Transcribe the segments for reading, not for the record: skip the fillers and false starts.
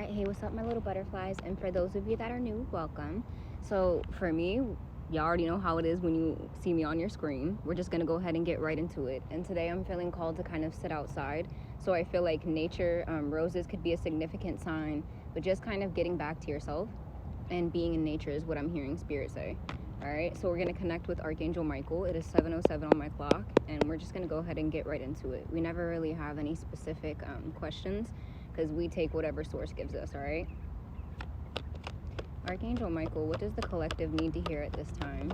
Alright, hey, what's up, my little butterflies? And for those of you that are new, welcome. So for me, y'all already know how it is when you see me on your screen. We're just gonna go ahead and get right into it. And today I'm feeling called to kind of sit outside. So I feel like nature, roses could be a significant sign, but just kind of getting back to yourself and being in nature is what I'm hearing Spirit say. Alright, so we're gonna connect with Archangel Michael. It is 7:07 on my clock, and we're just gonna go ahead and get right into it. We never really have any specific questions, because we take whatever source gives us, all right? Archangel Michael, what does the collective need to hear at this time?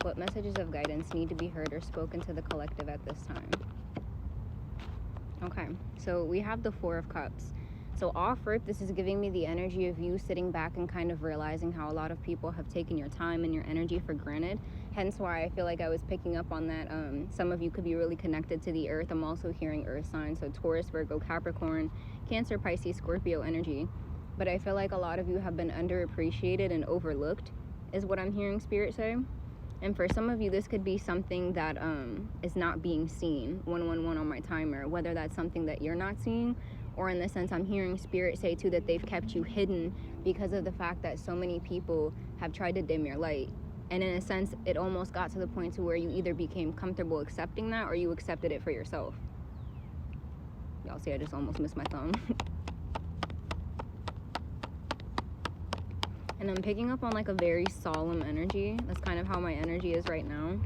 What messages of guidance need to be heard or spoken to the collective at this time? Okay, so we have the Four of Cups. So off rip, this is giving me the energy of you sitting back and kind of realizing how a lot of people have taken your time and your energy for granted. Hence why I feel like I was picking up on that. Some of you could be really connected to the earth. I'm also hearing earth signs, so Taurus, Virgo, Capricorn, Cancer, Pisces, Scorpio energy. But I feel like a lot of you have been underappreciated and overlooked is what I'm hearing Spirit say. And for some of you, this could be something that is not being seen. 111 on my timer, whether that's something that you're not seeing, or in the sense I'm hearing Spirit say too that they've kept you hidden because of the fact that so many people have tried to dim your light. And in a sense, it almost got to the point to where you either became comfortable accepting that or you accepted it for yourself. Y'all see I just almost missed my thumb. And I'm picking up on like a very solemn energy. That's kind of how my energy is right now.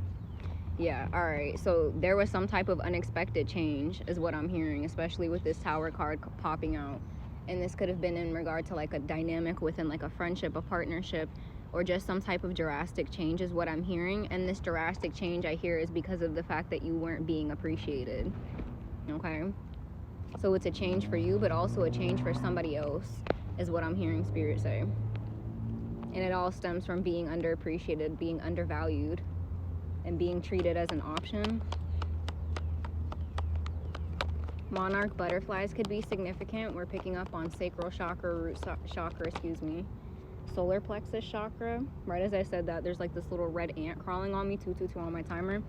Yeah, all right. So there was some type of unexpected change is what I'm hearing, especially with this Tower card popping out. And this could have been in regard to like a dynamic within like a friendship, a partnership, or just some type of drastic change is what I'm hearing. And this drastic change I hear is because of the fact that you weren't being appreciated. Okay? So it's a change for you, but also a change for somebody else is what I'm hearing Spirit say. And it all stems from being underappreciated, being undervalued, and being treated as an option. Monarch butterflies could be significant. We're picking up on sacral chakra, root chakra, solar plexus chakra. Right as I said that, there's like this little red ant crawling on me, 222 on my timer.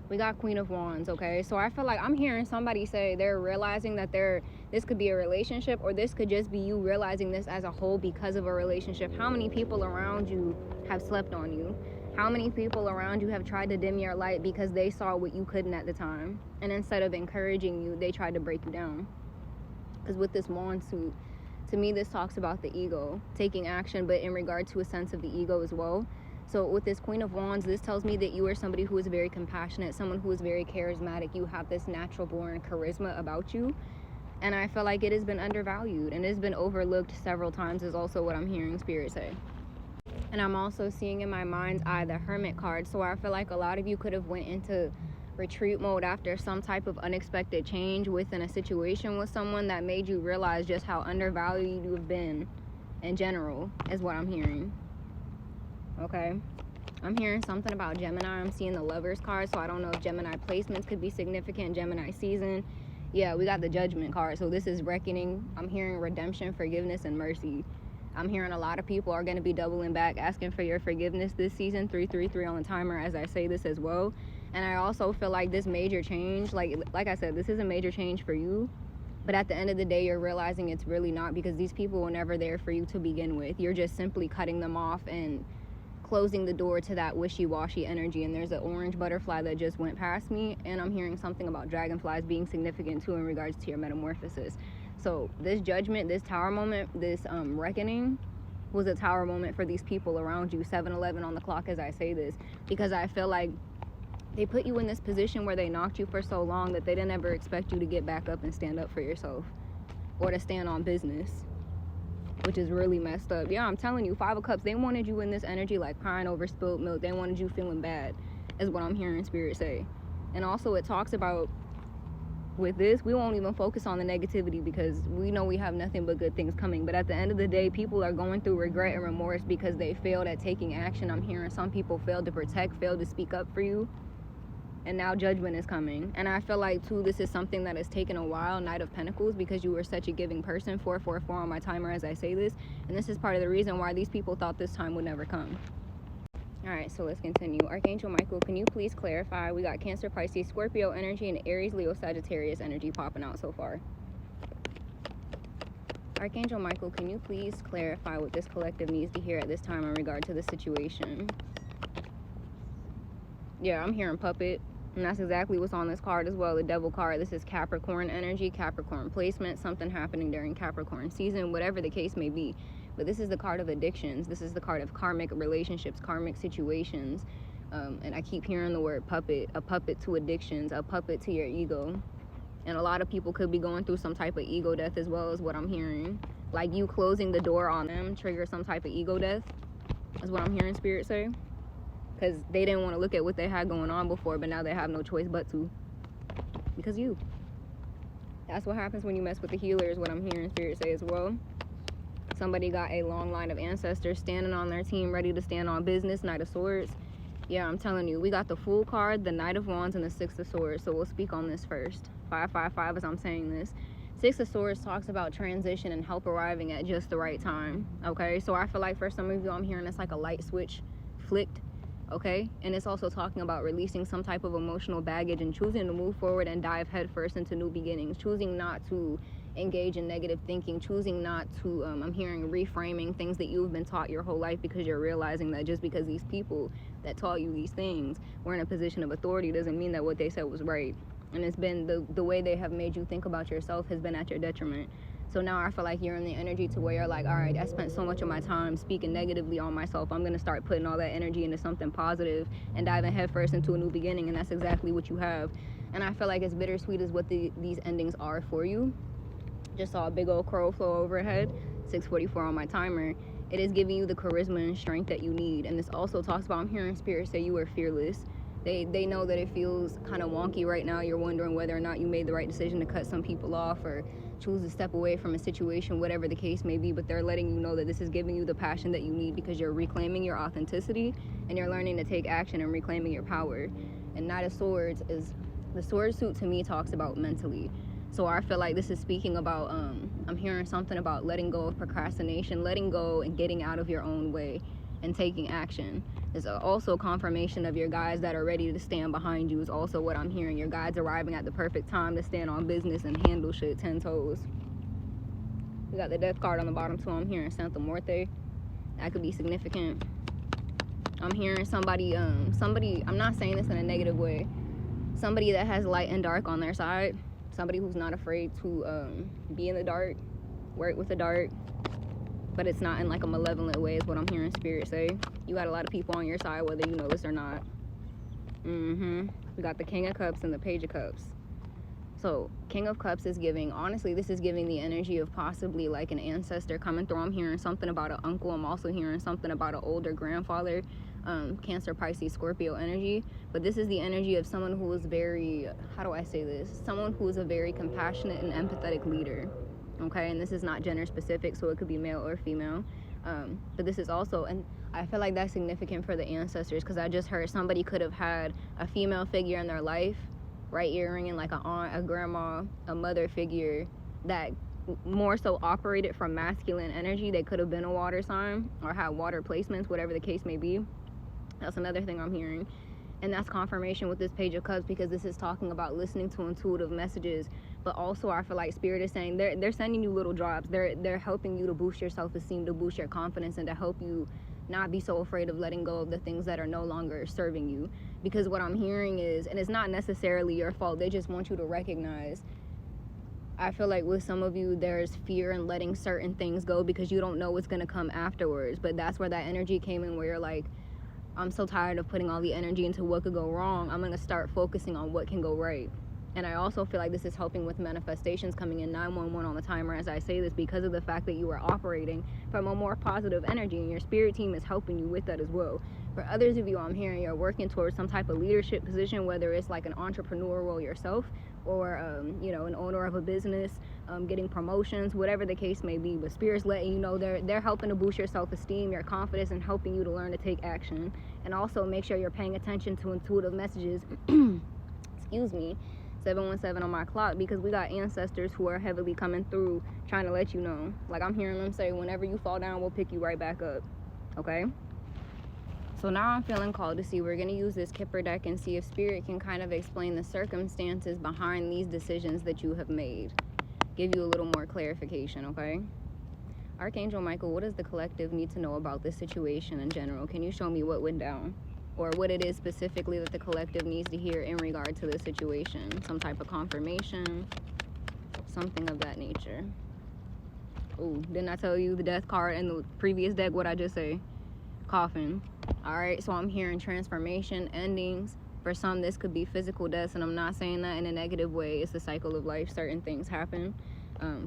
We got Queen of Wands, okay? So I feel like I'm hearing somebody say they're realizing that this could be a relationship, or this could just be you realizing this as a whole because of a relationship. How many people around you have slept on you? How many people around you have tried to dim your light because they saw what you couldn't at the time? And instead of encouraging you, they tried to break you down. Because with this wand suit, to me, this talks about the ego, taking action, but in regard to a sense of the ego as well. So with this Queen of Wands, this tells me that you are somebody who is very compassionate, someone who is very charismatic. You have this natural born charisma about you. And I feel like it has been undervalued and it's been overlooked several times is also what I'm hearing Spirit say. And I'm also seeing in my mind's eye the Hermit card. So I feel like a lot of you could have went into retreat mode after some type of unexpected change within a situation with someone that made you realize just how undervalued you have been in general is what I'm hearing. Okay, I'm hearing something about Gemini. I'm seeing the Lovers card, so I don't know if Gemini placements could be significant. Gemini season. Yeah, we got the Judgment card, so this is reckoning. I'm hearing redemption, forgiveness, and mercy. I'm hearing a lot of people are going to be doubling back, asking for your forgiveness this season. 333 on the timer as I say this as well. And I also feel like this major change, like I said, this is a major change for you. But at the end of the day, you're realizing it's really not, because these people were never there for you to begin with. You're just simply cutting them off and closing the door to that wishy-washy energy. And there's an orange butterfly that just went past me, and I'm hearing something about dragonflies being significant too in regards to your metamorphosis. So this judgment, this tower moment, this reckoning was a tower moment for these people around you. 7:11 on the clock as I say this, because I feel like they put you in this position where they knocked you for so long that they didn't ever expect you to get back up and stand up for yourself or to stand on business, which is really messed up. Yeah, I'm telling you, 5 of Cups, they wanted you in this energy like crying over spilled milk. They wanted you feeling bad is what I'm hearing Spirit say. And also it talks about, with this, we won't even focus on the negativity because we know we have nothing but good things coming. But at the end of the day, people are going through regret and remorse because they failed at taking action. I'm hearing some people failed to protect, failed to speak up for you. And now judgment is coming. And I feel like too, this is something that has taken a while. Knight of Pentacles, because you were such a giving person. 444 on my timer as I say this. And this is part of the reason why these people thought this time would never come. All right, so let's continue. Archangel Michael, can you please clarify? We got Cancer, Pisces, Scorpio energy, and Aries, Leo, Sagittarius energy popping out so far. Archangel Michael, can you please clarify what this collective needs to hear at this time in regard to the situation? Yeah, I'm hearing puppet. And that's exactly what's on this card as well, the Devil card. This is Capricorn energy, Capricorn placement, something happening during Capricorn season, whatever the case may be. But this is the card of addictions. This is the card of karmic relationships, karmic situations. And I keep hearing the word puppet, a puppet to addictions, a puppet to your ego. And a lot of people could be going through some type of ego death as well, as what I'm hearing. Like you closing the door on them trigger some type of ego death, is what I'm hearing Spirit say. Because they didn't want to look at what they had going on before, but now they have no choice but to. Because you. That's what happens when you mess with the healer, is what I'm hearing Spirit say as well. Somebody got a long line of ancestors standing on their team, ready to stand on business. Knight of Swords. Yeah, I'm telling you, we got the Fool card, the Knight of Wands, and the Six of Swords. So we'll speak on this first. 555 as I'm saying this. Six of Swords talks about transition and help arriving at just the right time. Okay, so I feel like for some of you, I'm hearing it's like a light switch flicked. Okay, and it's also talking about releasing some type of emotional baggage and choosing to move forward and dive headfirst into new beginnings, choosing not to engage in negative thinking, choosing not to I'm hearing reframing things that you've been taught your whole life, because you're realizing that just because these people that taught you these things were in a position of authority doesn't mean that what they said was right. And it's been the way they have made you think about yourself has been at your detriment. So now I feel like you're in the energy to where you're like, all right, I spent so much of my time speaking negatively on myself. I'm going to start putting all that energy into something positive and diving headfirst into a new beginning. And that's exactly what you have. And I feel like as bittersweet as what these endings are for you. Just saw a big old crow flow overhead, 6:44 on my timer. It is giving you the charisma and strength that you need. And this also talks about, I'm hearing Spirit say you were fearless. They know that it feels kind of wonky right now. You're wondering whether or not you made the right decision to cut some people off or choose to step away from a situation, whatever the case may be. But they're letting you know that this is giving you the passion that you need, because you're reclaiming your authenticity and you're learning to take action and reclaiming your power. And Knight of Swords is, the sword suit to me talks about mentally. So I feel like this is speaking about, I'm hearing something about letting go of procrastination, letting go and getting out of your own way and taking action. There's also confirmation of your guides that are ready to stand behind you is also what I'm hearing. Your guides arriving at the perfect time to stand on business and handle shit 10 toes. We got the Death card on the bottom too. I'm hearing Santa Muerte. That could be significant. I'm hearing somebody, I'm not saying this in a negative way, somebody that has light and dark on their side. Somebody who's not afraid to be in the dark, work with the dark, but it's not in like a malevolent way is what I'm hearing Spirit say. You got a lot of people on your side, whether you know this or not. We got the King of Cups and the Page of Cups. So King of Cups is giving, honestly, this is giving the energy of possibly like an ancestor coming through. I'm hearing something about an uncle. I'm also hearing something about an older grandfather. Cancer, Pisces, Scorpio energy. But this is the energy of someone who is very, how do I say this? Someone who is a very compassionate and empathetic leader. Okay, and this is not gender specific, so it could be male or female. But this is also, and I feel like that's significant for the ancestors, because I just heard somebody could have had a female figure in their life, right earring, and like an aunt, a grandma, a mother figure that more so operated from masculine energy. They could have been a water sign or had water placements, whatever the case may be. That's another thing I'm hearing. And that's confirmation with this Page of Cups, because this is talking about listening to intuitive messages. But also I feel like Spirit is saying they're sending you little drops. They're helping you to boost your self-esteem, to boost your confidence, and to help you not be so afraid of letting go of the things that are no longer serving you. Because what I'm hearing is, and it's not necessarily your fault, they just want you to recognize, I feel like with some of you, there's fear in letting certain things go because you don't know what's going to come afterwards. But that's where that energy came in, where you're like, I'm so tired of putting all the energy into what could go wrong. I'm going to start focusing on what can go right. And I also feel like this is helping with manifestations coming in 911 on the timer as I say this, because of the fact that you are operating from a more positive energy, and your spirit team is helping you with that as well. For others of you, I'm hearing you're working towards some type of leadership position, whether it's like an entrepreneur role yourself or, you know, an owner of a business, getting promotions, whatever the case may be. But Spirit's letting you know they're helping to boost your self-esteem, your confidence, and helping you to learn to take action. And also make sure you're paying attention to intuitive messages. Excuse me. 717 on my clock, because we got ancestors who are heavily coming through trying to let you know. Like I'm hearing them say, whenever you fall down, we'll pick you right back up. Okay? So now I'm feeling called to see, we're going to use this Kipper deck and see if Spirit can kind of explain the circumstances behind these decisions that you have made. Give you a little more clarification, okay? Archangel Michael, what does the collective need to know about this situation in general? Can you show me what went down? Or what it is specifically that the collective needs to hear in regard to this situation? Some type of confirmation, something of that nature. Oh, didn't I tell you the death card in the previous deck? What I just say? Coffin. All right, so I'm hearing transformation, endings. For some, this could be physical deaths, and I'm not saying that in a negative way. It's the cycle of life. Certain things happen.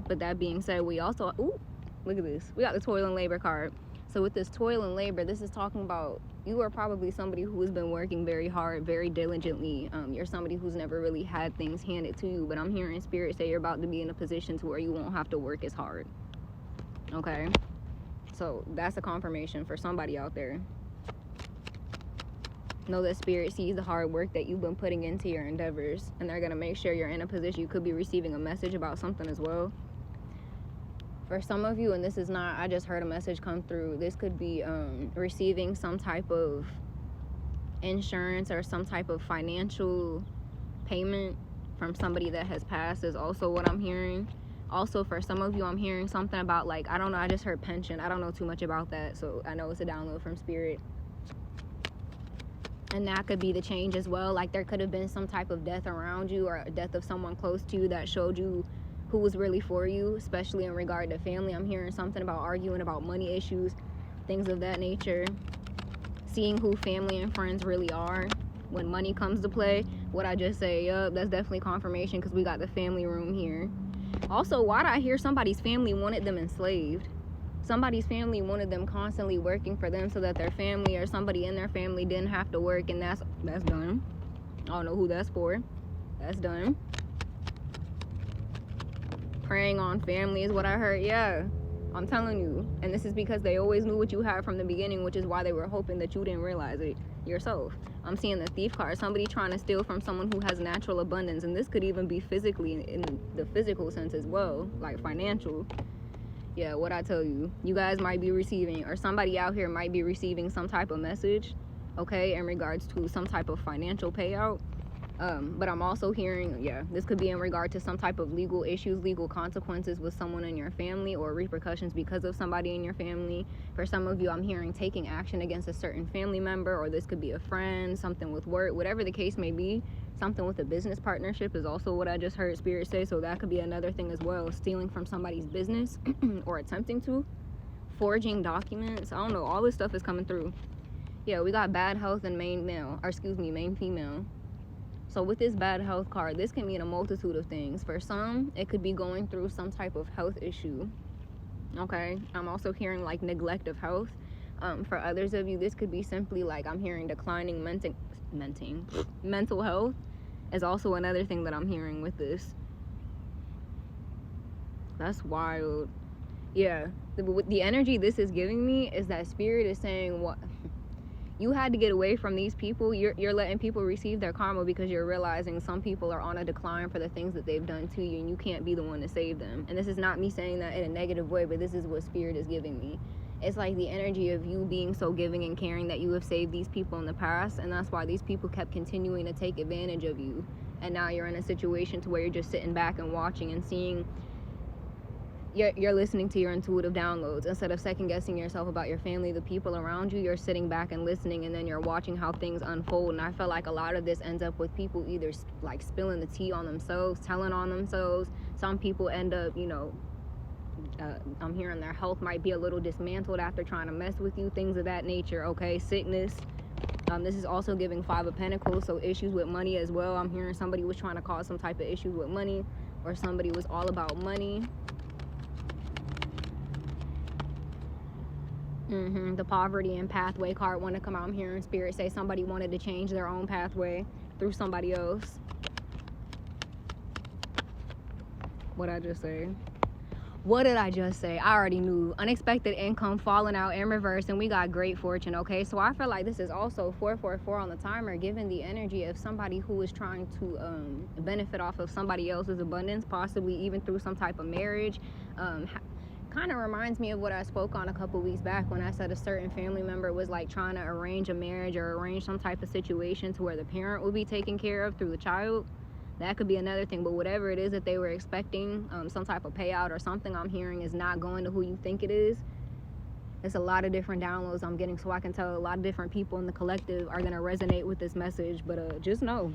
But that being said, we also, ooh, look at this. We got the toil and labor card. So with this toil and labor, this is talking about you are probably somebody who has been working very hard, very diligently. You're somebody who's never really had things handed to you, but I'm hearing spirit say you're about to be in a position to where you won't have to work as hard. Okay? So that's a confirmation for somebody out there. Know that spirit sees the hard work that you've been putting into your endeavors, and they're going to make sure you're in a position. You could be receiving a message about something as well. For some of you, and this is not, I just heard a message come through, this could be receiving some type of insurance or some type of financial payment from somebody that has passed is also what I'm hearing. Also, for some of you, I'm hearing something about, like, I don't know, I just heard pension. I don't know too much about that, so I know it's a download from spirit. And that could be the change as well. Like, there could have been some type of death around you or a death of someone close to you that showed you who was really for you, especially in regard to family. I'm hearing something about arguing about money issues, things of that nature. Seeing who family and friends really are when money comes to play. What I just say, yup, that's definitely confirmation because we got the family room here. Also, why did I hear somebody's family wanted them enslaved? Somebody's family wanted them constantly working for them so that their family or somebody in their family didn't have to work, and that's done. I don't know who that's for. That's done. Preying on family is what I heard. Yeah, I'm telling you. And this is because they always knew what you had from the beginning, which is why they were hoping that you didn't realize it yourself. I'm seeing the thief card. Somebody trying to steal from someone who has natural abundance, and this could even be physically in the physical sense as well, like financial. Yeah, what I tell you, you guys might be receiving, or somebody out here might be receiving some type of message, okay, in regards to some type of financial payout. But I'm also hearing, yeah, this could be in regard to some type of legal issues, legal consequences with someone in your family, or repercussions because of somebody in your family. For some of you, I'm hearing taking action against a certain family member, or this could be a friend, something with work, whatever the case may be. Something with a business partnership is also what I just heard spirit say, so that could be another thing as well. Stealing from somebody's business or attempting to. Forging documents. I don't know, all this stuff is coming through. Yeah, we got bad health and main female. So with this bad health card, this can mean a multitude of things. For some, it could be going through some type of health issue. Okay, I'm also hearing like neglect of health. For others of you, this could be simply like I'm hearing declining mental health is also another thing that I'm hearing with this. That's wild. Yeah, the energy this is giving me is that spirit is saying what you had to get away from these people. You're letting people receive their karma because you're realizing some people are on a decline for the things that they've done to you, and you can't be the one to save them. And this is not me saying that in a negative way, but this is what spirit is giving me. It's like the energy of you being so giving and caring that you have saved these people in the past, and that's why these people kept continuing to take advantage of you. And now you're in a situation to where you're just sitting back and watching and seeing. You're listening to your intuitive downloads instead of second guessing yourself about your family, the people around you. You're sitting back and listening, and then you're watching how things unfold. And I feel like a lot of this ends up with people either like spilling the tea on themselves, telling on themselves. Some people end up, I'm hearing their health might be a little dismantled after trying to mess with you, things of that nature. Okay, sickness. This is also giving 5 of Pentacles, so issues with money as well. I'm hearing somebody was trying to cause some type of issues with money, or somebody was all about money. The poverty and pathway card want to come out. I'm hearing spirit say somebody wanted to change their own pathway through somebody else. What did I just say? I already knew. Unexpected income falling out in reverse, and we got great fortune. Okay, so I feel like this is also 444 on the timer, given the energy of somebody who is trying to benefit off of somebody else's abundance, possibly even through some type of marriage. Kind of reminds me of what I spoke on a couple weeks back when I said a certain family member was like trying to arrange a marriage or arrange some type of situation to where the parent will be taken care of through the child. That could be another thing. But whatever it is that they were expecting, some type of payout or something, I'm hearing is not going to who you think it is. It's a lot of different downloads I'm getting, so I can tell a lot of different people in the collective are going to resonate with this message. But just know,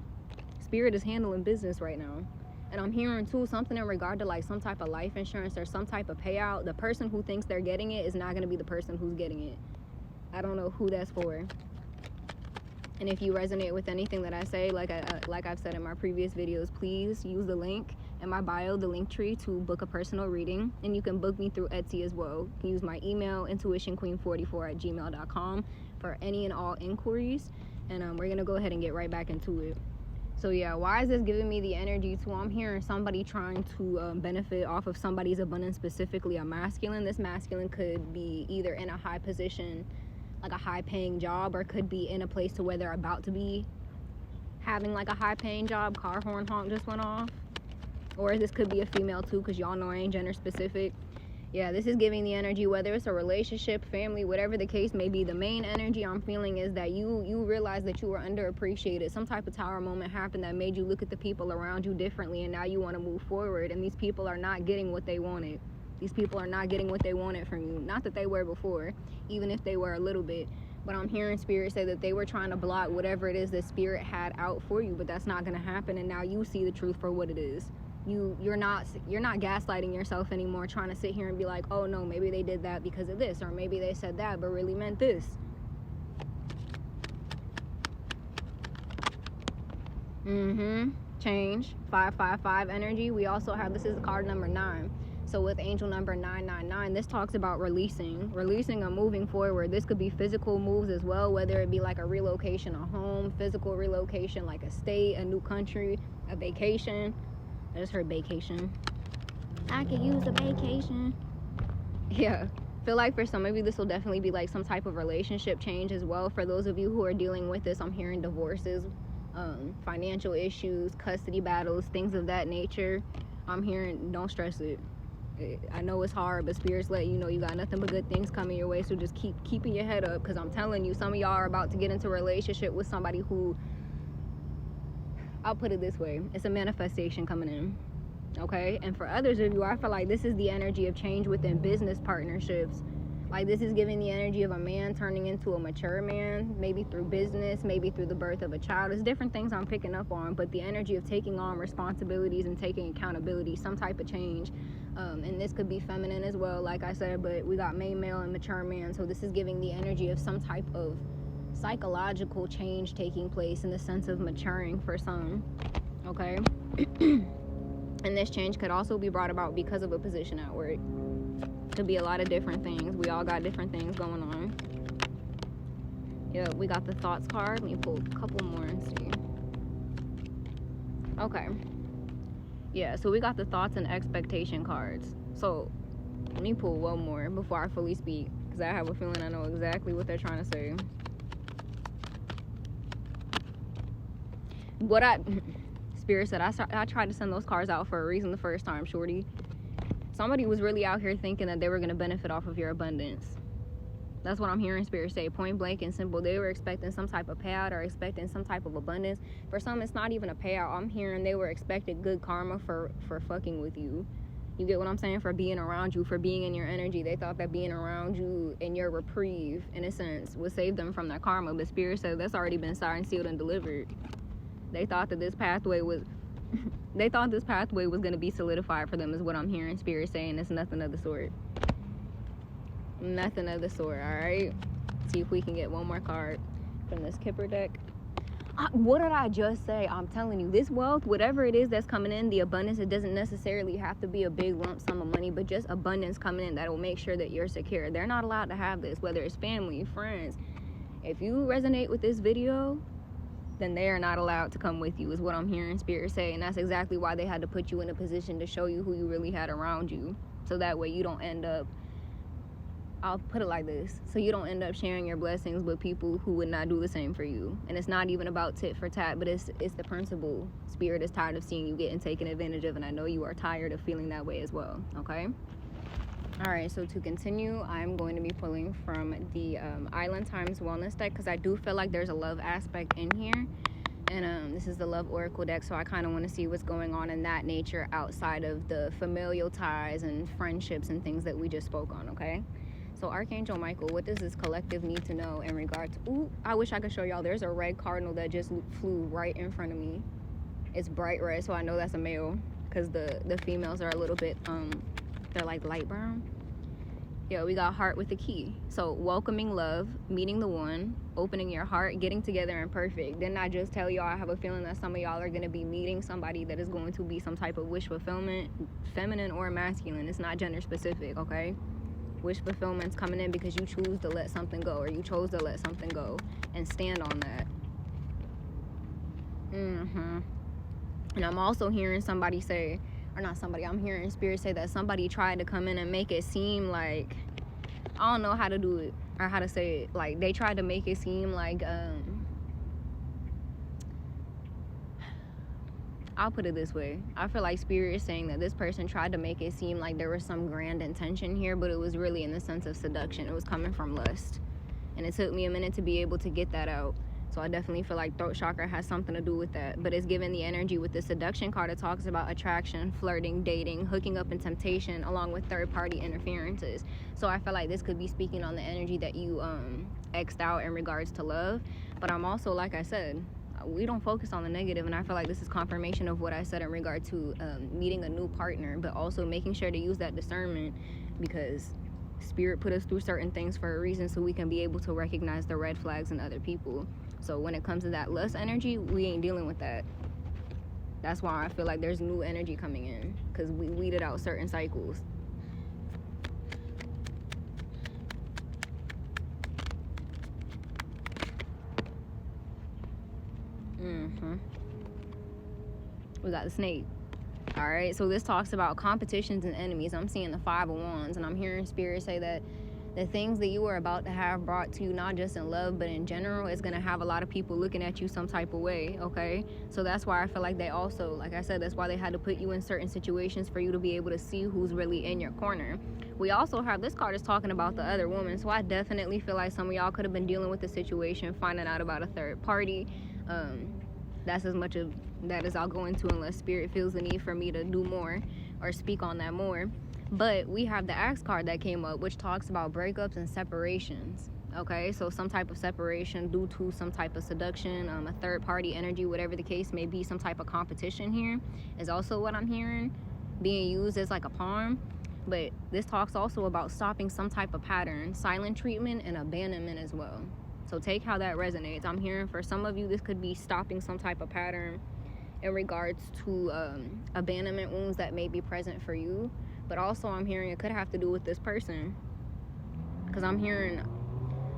Spirit is handling business right now. And I'm hearing too something in regard to like some type of life insurance or some type of payout. The person who thinks they're getting it is not going to be the person who's getting it. I don't know who that's for. And if you resonate with anything that I say, like I've said in my previous videos, please use the link in my bio, the link tree, to book a personal reading. And you can book me through Etsy as well. You can use my email, intuitionqueen44@gmail.com, for any and all inquiries. And we're going to go ahead and get right back into it. So yeah, why is this giving me the energy to, I'm hearing somebody trying to benefit off of somebody's abundance, specifically a masculine. This masculine could be either in a high position, like a high paying job, or could be in a place to where they're about to be having like a high paying job. Car horn honk just went off. Or this could be a female too, because y'all know I ain't gender specific. Yeah, this is giving the energy, whether it's a relationship, family, whatever the case may be. The main energy I'm feeling is that you realize that you were underappreciated. Some type of tower moment happened that made you look at the people around you differently, and now you want to move forward, and these people are not getting what they wanted. These people are not getting what they wanted from you. Not that they were before, even if they were a little bit. But I'm hearing Spirit say that they were trying to block whatever it is that Spirit had out for you, but that's not going to happen, and now you see the truth for what it is. You're not gaslighting yourself anymore, trying to sit here and be like, oh no, maybe they did that because of this, or maybe they said that but really meant this. Change. 555 energy. We also have, this is card number 9. So with angel number 999, this talks about releasing or moving forward. This could be physical moves as well, whether it be like a relocation, a home, physical relocation, like a state, a new country, a vacation. I just heard vacation. I could use a vacation. Yeah. Feel like for some of you, this will definitely be like some type of relationship change as well. For those of you who are dealing with this, I'm hearing divorces, financial issues, custody battles, things of that nature. I'm hearing, don't stress it. I know it's hard, but Spirit's letting you know you got nothing but good things coming your way. So just keep keeping your head up, because I'm telling you, some of y'all are about to get into a relationship with somebody who, I'll put it this way, it's a manifestation coming in, okay? And for others of you, I feel like this is the energy of change within business partnerships. Like this is giving the energy of a man turning into a mature man, maybe through business, maybe through the birth of a child. There's different things I'm picking up on, but the energy of taking on responsibilities and taking accountability, some type of change. And this could be feminine as well, like I said, but we got male and mature man. So this is giving the energy of some type of psychological change taking place in the sense of maturing for some, okay? And this change could also be brought about because of a position at work. Could be a lot of different things. We all got different things going on. Yeah, we got the thoughts card. Let me pull a couple more and see. Okay. Yeah, so we got the thoughts and expectation cards. So let me pull one more before I fully speak, because I have a feeling I know exactly what they're trying to say. Spirit said, I tried to send those cards out for a reason the first time, shorty. Somebody was really out here thinking that they were going to benefit off of your abundance. That's what I'm hearing Spirit say, point blank and simple. They were expecting some type of payout or expecting some type of abundance. For some, it's not even a payout. I'm hearing they were expecting good karma for fucking with you. You get what I'm saying? For being around you, for being in your energy. They thought that being around you in your reprieve, in a sense, would save them from that karma. But Spirit said that's already been signed, sealed, and delivered. They thought that this pathway was going to be solidified for them, is what I'm hearing Spirit saying. It's nothing of the sort. Nothing of the sort, alright? See if we can get one more card from this Kipper deck. What did I just say? I'm telling you, this wealth, whatever it is that's coming in, the abundance, it doesn't necessarily have to be a big lump sum of money, but just abundance coming in that will make sure that you're secure. They're not allowed to have this, whether it's family, friends. If you resonate with this video, then they are not allowed to come with you, is what I'm hearing Spirit say. And that's exactly why they had to put you in a position to show you who you really had around you. So that way you don't end up, I'll put it like this, so you don't end up sharing your blessings with people who would not do the same for you. And it's not even about tit for tat, but it's the principle. Spirit is tired of seeing you getting taken advantage of, and I know you are tired of feeling that way as well, okay? All right, so to continue, I'm going to be pulling from the Island Times Wellness deck, because I do feel like there's a love aspect in here. And this is the Love Oracle deck, so I kind of want to see what's going on in that nature outside of the familial ties and friendships and things that we just spoke on, okay? So Archangel Michael, what does this collective need to know in regard to... Ooh, I wish I could show y'all. There's a red cardinal that just flew right in front of me. It's bright red, so I know that's a male, because the females are a little bit, they're like light brown. Yeah, we got heart with the key. So welcoming love, meeting the one, opening your heart, getting together and perfect. Didn't I just tell y'all I have a feeling that some of y'all are going to be meeting somebody that is going to be some type of wish fulfillment, feminine or masculine. It's not gender specific, okay? Wish fulfillment's coming in because you choose to let something go, or you chose to let something go and stand on that. And I'm also hearing somebody say, or not somebody, I'm hearing spirit say that somebody tried to come in and make it seem like, I don't know how to do it or how to say it, like they tried to make it seem like, I'll put it this way. I feel like spirit is saying that this person tried to make it seem like there was some grand intention here, but it was really in the sense of seduction. It was coming from lust. And it took me a minute to be able to get that out. So I definitely feel like throat chakra has something to do with that. But it's given the energy with the seduction card. It talks about attraction, flirting, dating, hooking up, and temptation, along with third-party interferences. So I feel like this could be speaking on the energy that you X'd out in regards to love. But I'm also, like I said, we don't focus on the negative, and I feel like this is confirmation of what I said in regard to meeting a new partner, but also making sure to use that discernment, because spirit put us through certain things for a reason, so we can be able to recognize the red flags in other people. So when it comes to that lust energy, we ain't dealing with that. That's why I feel like there's new energy coming in, because we weeded out certain cycles. We got the snake. All right, so this talks about competitions and enemies. I'm seeing the 5 of Wands, and I'm hearing spirit say that the things that you are about to have brought to you, not just in love, but in general, is going to have a lot of people looking at you some type of way, okay? So that's why I feel like they also, like I said, that's why they had to put you in certain situations for you to be able to see who's really in your corner. We also have, this card is talking about the other woman, so I definitely feel like some of y'all could have been dealing with the situation, finding out about a third party. That's as much of that as I'll go into, unless spirit feels the need for me to do more or speak on that more. But we have the Axe card that came up, which talks about breakups and separations. Okay, so some type of separation due to some type of seduction, a third party energy, whatever the case may be. Some type of competition here is also what I'm hearing, being used as like a pawn. But this talks also about stopping some type of pattern, silent treatment, and abandonment as well. So take how that resonates. I'm hearing for some of you, this could be stopping some type of pattern in regards to abandonment wounds that may be present for you. But also I'm hearing it could have to do with this person, because I'm hearing,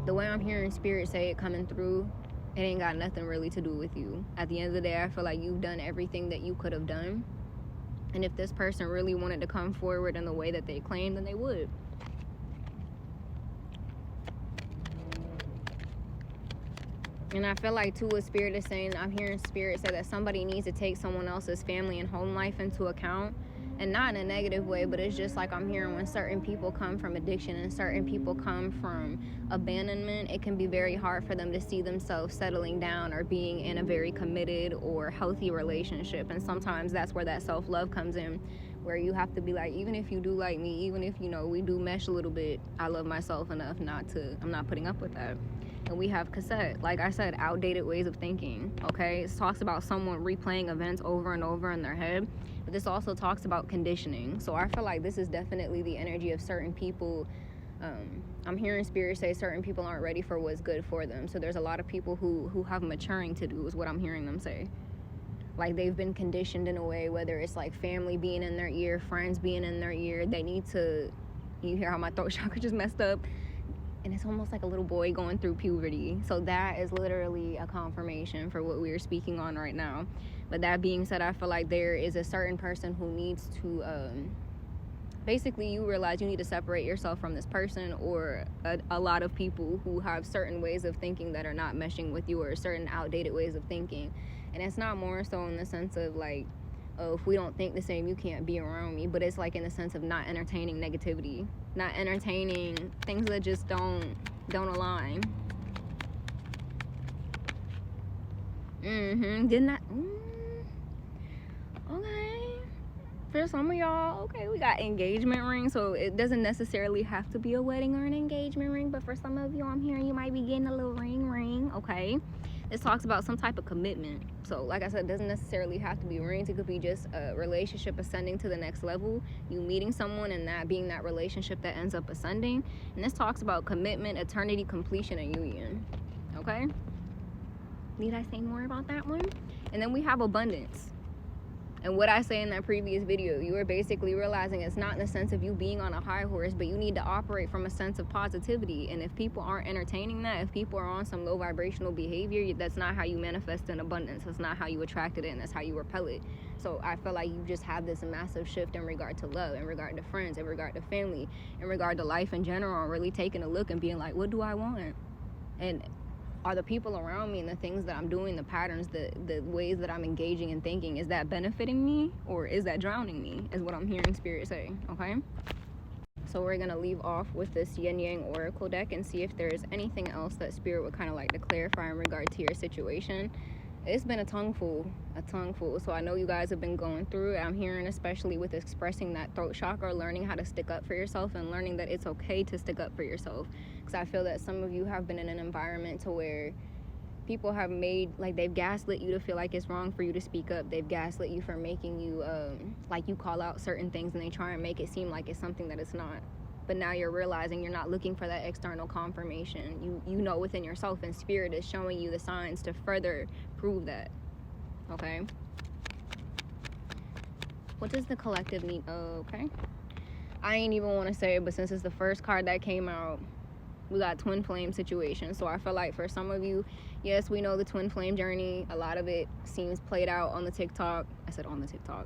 the way I'm hearing spirit say it coming through, it ain't got nothing really to do with you. At the end of the day, I feel like you've done everything that you could have done. And if this person really wanted to come forward in the way that they claim, then they would. And I feel like, too, what spirit is saying, I'm hearing spirit say that somebody needs to take someone else's family and home life into account. And not in a negative way, but it's just like I'm hearing when certain people come from addiction and certain people come from abandonment, it can be very hard for them to see themselves settling down or being in a very committed or healthy relationship. And sometimes that's where that self-love comes in, where you have to be like, even if you do like me, even if, you know, we do mesh a little bit, I love myself enough I'm not putting up with that. And we have cassette, like I said, outdated ways of thinking, okay? It talks about someone replaying events over and over in their head, but this also talks about conditioning. So I feel like this is definitely the energy of certain people. I'm hearing spirit say certain people aren't ready for what's good for them. So there's a lot of people who have maturing to do, is what I'm hearing them say. Like they've been conditioned in a way, whether it's like family being in their ear, friends being in their ear, they need to, you hear how my throat chakra just messed up? And it's almost like a little boy going through puberty. So that is literally a confirmation for what we are speaking on right now. But that being said, I feel like there is a certain person who needs to, basically you realize you need to separate yourself from this person, or a lot of people who have certain ways of thinking that are not meshing with you, or certain outdated ways of thinking. And it's not more so in the sense of like, oh, if we don't think the same, you can't be around me. But it's like in the sense of not entertaining negativity, not entertaining things that just don't align. Didn't I? Okay. For some of y'all, okay, we got engagement rings, so it doesn't necessarily have to be a wedding or an engagement ring, but for some of you, I'm hearing you might be getting a little ring, okay? This talks about some type of commitment. So like I said, it doesn't necessarily have to be rings. It could be just a relationship ascending to the next level, you meeting someone and that being that relationship that ends up ascending. And this talks about commitment, eternity, completion, and union, okay? Need I say more about that one? And then we have abundance. And what I say in that previous video, you are basically realizing it's not in the sense of you being on a high horse, but you need to operate from a sense of positivity. And if people aren't entertaining that, if people are on some low vibrational behavior, that's not how you manifest an abundance. That's not how you attract it, and that's how you repel it. So I feel like you just have this massive shift in regard to love, in regard to friends, in regard to family, in regard to life in general, and really taking a look and being like, what do I want? And are the people around me and the things that I'm doing, the patterns, the ways that I'm engaging and thinking, is that benefiting me or is that drowning me, is what I'm hearing Spirit say, okay? So we're going to leave off with this Yin Yang Oracle deck and see if there's anything else that Spirit would kind of like to clarify in regard to your situation. It's been a tongue full. So I know you guys have been going through it. I'm hearing, especially with expressing that throat chakra, learning how to stick up for yourself and learning that it's okay to stick up for yourself. Because I feel that some of you have been in an environment to where people have made, like, they've gaslit you to feel like it's wrong for you to speak up. They've gaslit you for making you, like, you call out certain things and they try and make it seem like it's something that it's not. But now you're realizing you're not looking for that external confirmation. You know within yourself, and Spirit is showing you the signs to further prove that, okay? What does the collective need? Okay. I ain't even want to say it, but since it's the first card that came out, we got twin flame situation. So I feel like for some of you, yes, we know the twin flame journey. A lot of it seems played out on the TikTok. I said on the TikTok.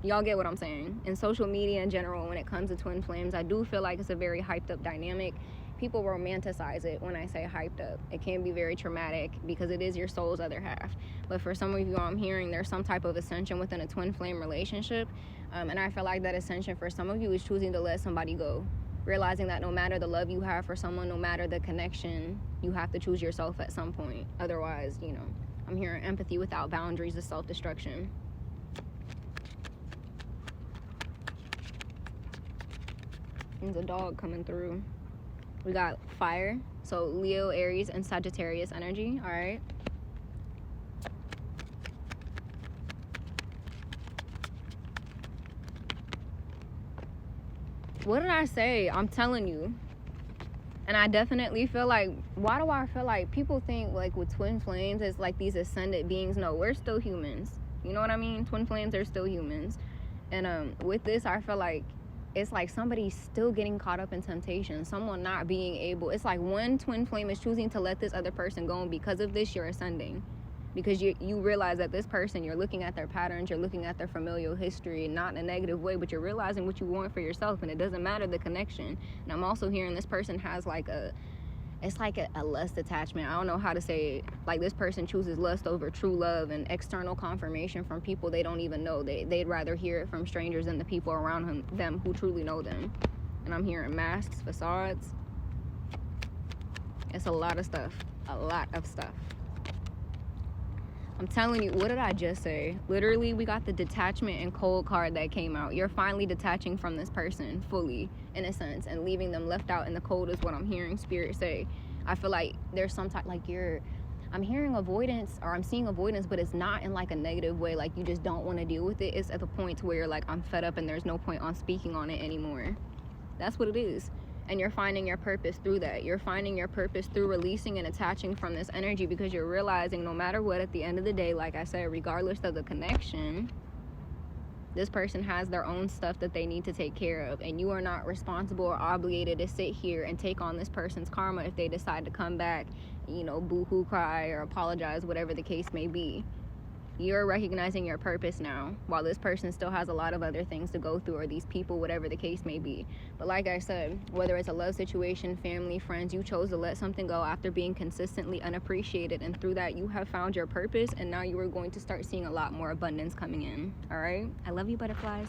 Y'all get what I'm saying. In social media in general, when it comes to twin flames, I do feel like it's a very hyped up dynamic. People romanticize it when I say hyped up. It can be very traumatic because it is your soul's other half. But for some of you, I'm hearing there's some type of ascension within a twin flame relationship. And I feel like that ascension for some of you is choosing to let somebody go. Realizing that no matter the love you have for someone, no matter the connection, you have to choose yourself at some point. Otherwise, you know, I'm hearing empathy without boundaries is self-destruction. There's a dog coming through. We got fire, so Leo, Aries, and Sagittarius energy, all right? What did I say? I'm telling you. And I definitely feel like, why do I feel like people think like with twin flames it's like these ascended beings? No, we're still humans. You know what I mean? Twin flames are still humans. And with this, I feel like it's like somebody's still getting caught up in temptation, someone not being able. It's like one twin flame is choosing to let this other person go, and because of this, you're ascending. Because you realize that this person, you're looking at their patterns, you're looking at their familial history, not in a negative way, but you're realizing what you want for yourself, and it doesn't matter the connection. And I'm also hearing this person has like it's like a lust attachment. I don't know how to say it. Like this person chooses lust over true love and external confirmation from people they don't even know. They'd rather hear it from strangers than the people around them who truly know them. And I'm hearing masks, facades. It's a lot of stuff. A lot of stuff. I'm telling you, what did I just say? Literally, we got the detachment and cold card that came out. You're finally detaching from this person fully, in a sense, and leaving them left out in the cold is what I'm hearing Spirit say. I feel like there's some type, like I'm hearing avoidance, or I'm seeing avoidance, but it's not in like a negative way, like you just don't want to deal with it. It's at the point to where you're like, I'm fed up and there's no point on speaking on it anymore. That's what it is. And you're finding your purpose through that. You're finding your purpose through releasing and attaching from this energy, because you're realizing no matter what, at the end of the day, like I said, regardless of the connection, this person has their own stuff that they need to take care of, and you are not responsible or obligated to sit here and take on this person's karma if they decide to come back, you know, boo-hoo cry or apologize, whatever the case may be. You're recognizing your purpose now, while this person still has a lot of other things to go through, or these people, whatever the case may be. But like I said, whether it's a love situation, family, friends, you chose to let something go after being consistently unappreciated, and through that you have found your purpose, and now you are going to start seeing a lot more abundance coming in. All right? I love you, butterflies.